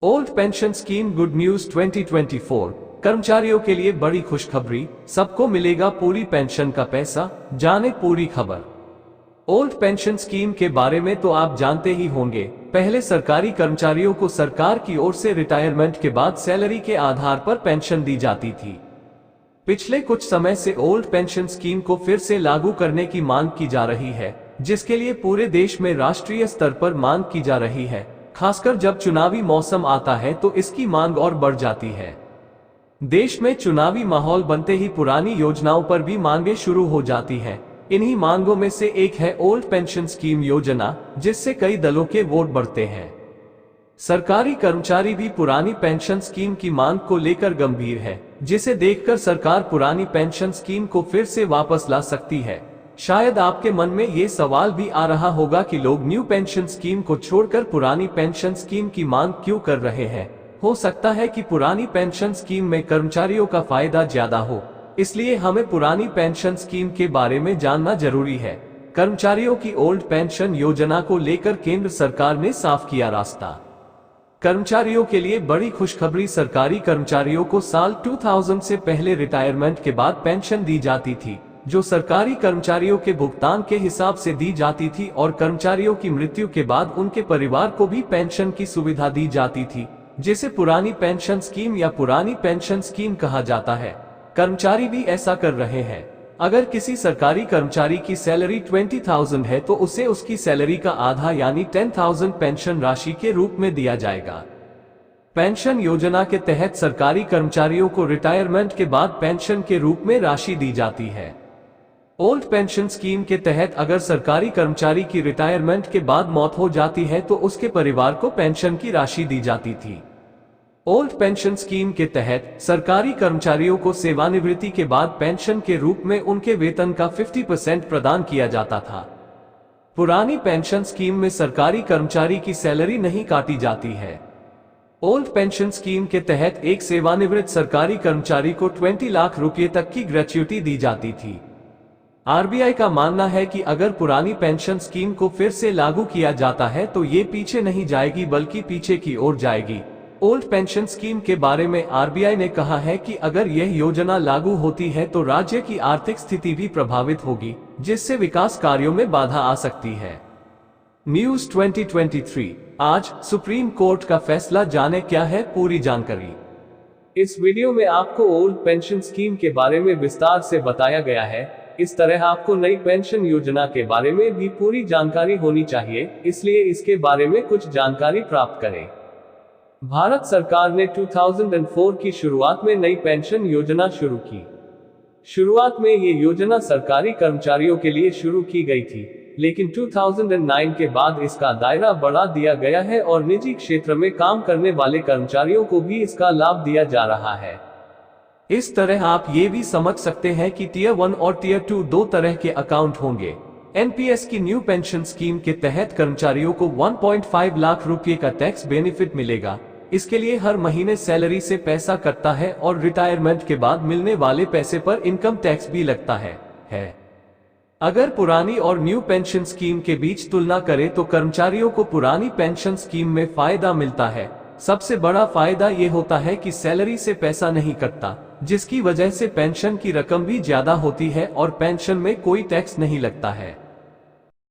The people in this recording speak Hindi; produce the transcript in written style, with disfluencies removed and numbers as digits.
Old pension scheme good news 2024। कर्मचारियों के लिए बड़ी खुशखबरी, सबको मिलेगा पूरी पेंशन का पैसा। जाने पूरी खबर। ओल्ड पेंशन स्कीम के बारे में तो आप जानते ही होंगे। पहले सरकारी कर्मचारियों को सरकार की ओर से रिटायरमेंट के बाद सैलरी के आधार पर पेंशन दी जाती थी। पिछले कुछ समय से ओल्ड पेंशन स्कीम को फिर से लागू करने की मांग की जा रही है, जिसके लिए पूरे देश में राष्ट्रीय स्तर पर मांग की जा रही है। खासकर जब चुनावी मौसम आता है तो इसकी मांग और बढ़ जाती है। देश में चुनावी माहौल बनते ही पुरानी योजनाओं पर भी मांगे शुरू हो जाती हैं। इन्हीं मांगों में से एक है ओल्ड पेंशन स्कीम योजना, जिससे कई दलों के वोट बढ़ते हैं। सरकारी कर्मचारी भी पुरानी पेंशन स्कीम की मांग को लेकर गंभीर है, जिसे देखकर सरकार पुरानी पेंशन स्कीम को फिर से वापस ला सकती है। शायद आपके मन में ये सवाल भी आ रहा होगा कि लोग न्यू पेंशन स्कीम को छोड़कर पुरानी पेंशन स्कीम की मांग क्यों कर रहे हैं। हो सकता है कि पुरानी पेंशन स्कीम में कर्मचारियों का फायदा ज्यादा हो, इसलिए हमें पुरानी पेंशन स्कीम के बारे में जानना जरूरी है। कर्मचारियों की ओल्ड पेंशन योजना को लेकर केंद्र सरकार ने साफ किया रास्ता। कर्मचारियों के लिए बड़ी खुशखबरी। सरकारी कर्मचारियों को साल 2000 से पहले रिटायरमेंट के बाद पेंशन दी जाती थी, जो सरकारी कर्मचारियों के भुगतान के हिसाब से दी जाती थी, और कर्मचारियों की मृत्यु के बाद उनके परिवार को भी पेंशन की सुविधा दी जाती थी, जिसे पुरानी पेंशन स्कीम या पुरानी पेंशन स्कीम कहा जाता है। कर्मचारी भी ऐसा कर रहे हैं। अगर किसी सरकारी कर्मचारी की सैलरी 20,000 है तो उसे उसकी सैलरी का आधा यानी 10,000 पेंशन राशि के रूप में दिया जाएगा। पेंशन योजना के तहत सरकारी कर्मचारियों को रिटायरमेंट के बाद पेंशन के रूप में राशि दी जाती है। ओल्ड पेंशन स्कीम के तहत अगर सरकारी कर्मचारी की रिटायरमेंट के बाद मौत हो जाती है तो उसके परिवार को पेंशन की राशि दी जाती थी। ओल्ड पेंशन स्कीम के तहत सरकारी कर्मचारियों को सेवानिवृत्ति के बाद पेंशन के रूप में उनके वेतन का 50% प्रदान किया जाता था। पुरानी पेंशन स्कीम में सरकारी कर्मचारी की सैलरी नहीं काटी जाती है। ओल्ड पेंशन स्कीम के तहत एक सेवानिवृत्त सरकारी कर्मचारी को 20 लाख रुपए तक की ग्रेच्युटी दी जाती थी। आरबीआई का मानना है कि अगर पुरानी पेंशन स्कीम को फिर से लागू किया जाता है तो ये पीछे नहीं जाएगी बल्कि पीछे की ओर जाएगी। ओल्ड पेंशन स्कीम के बारे में आरबीआई ने कहा है कि अगर यह योजना लागू होती है तो राज्य की आर्थिक स्थिति भी प्रभावित होगी, जिससे विकास कार्यों में बाधा आ सकती है। न्यूज 2023। आज सुप्रीम कोर्ट का फैसला, जाने क्या है पूरी जानकारी। इस वीडियो में आपको ओल्ड पेंशन स्कीम के बारे में विस्तार से बताया गया है। इस तरह आपको नई पेंशन योजना के बारे में भी पूरी जानकारी होनी चाहिए, इसलिए इसके बारे में कुछ जानकारी प्राप्त करें। भारत सरकार ने 2004 की शुरुआत में नई पेंशन योजना शुरू की। शुरुआत में ये योजना सरकारी कर्मचारियों के लिए शुरू की गई थी, लेकिन 2009 के बाद इसका दायरा बढ़ा दिया गया है और निजी क्षेत्र में काम करने वाले कर्मचारियों को भी इसका लाभ दिया जा रहा है। इस तरह आप ये भी समझ सकते हैं कि टियर 1 और टियर 2 दो तरह के अकाउंट होंगे। एनपीएस की न्यू पेंशन स्कीम के तहत कर्मचारियों को 1.5 लाख रुपए का टैक्स बेनिफिट मिलेगा। इसके लिए हर महीने सैलरी से पैसा कटता है और रिटायरमेंट के बाद मिलने वाले पैसे पर इनकम टैक्स भी लगता है। अगर पुरानी और न्यू पेंशन स्कीम के बीच तुलना करें तो कर्मचारियों को पुरानी पेंशन स्कीम में फायदा मिलता है। सबसे बड़ा फायदा ये होता है कि सैलरी से पैसा नहीं कटता, जिसकी वजह से पेंशन की रकम भी ज्यादा होती है और पेंशन में कोई टैक्स नहीं लगता है।